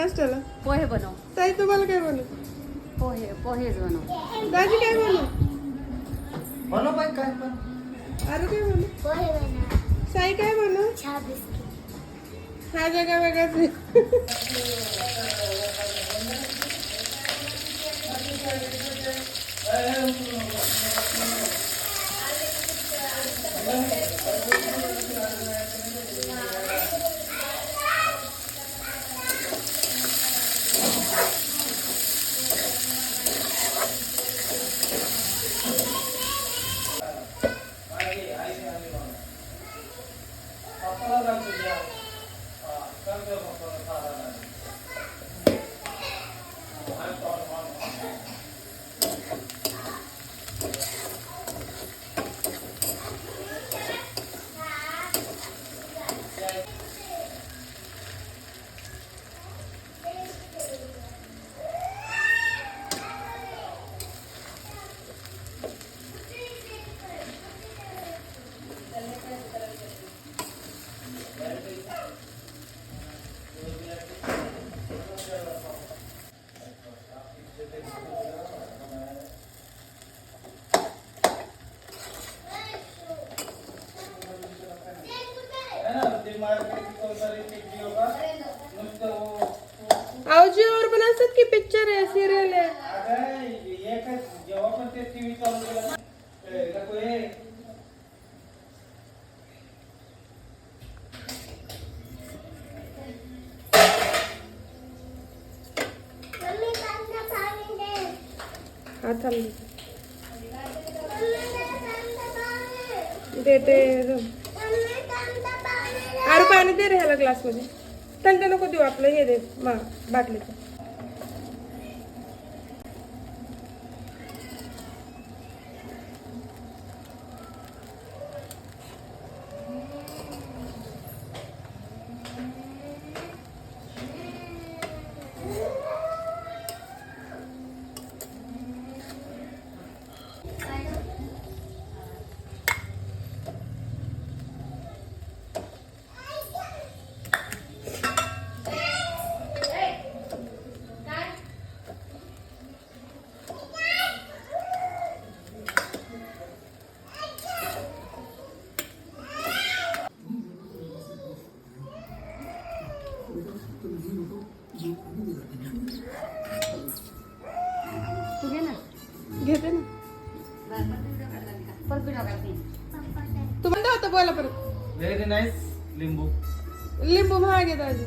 नाश्त्याला पोहे बनव. ताई तुम्हाला काय बनवू? पोहेच बनव. दाजी काय बनवू? बनव पण काय पण अरे काय बनवू? पोहे बनव. साई काय बनवू? चहा बिस्किट. हा जगा वेगळाच आहे. आवजीवर पण असतात की पिक्चर आहे सिरियल आहे. जेव्हा पण ते टीव्ही चालू केला मम्मी पाणी दे. हा थांब मम्मी पाणी. देते. मम्मी पाणी. अरे पाणी दे रे ह्याला ग्लास मध्ये. थंड नको देऊ आपलं हे दे बाटलीचं. तू घे ना. घेते ना. परत व्हिडिओ काढते. तू म्हणता होता बोला परत. व्हेरी नाईस लिंबू लिंबू महाग आहे दाजी.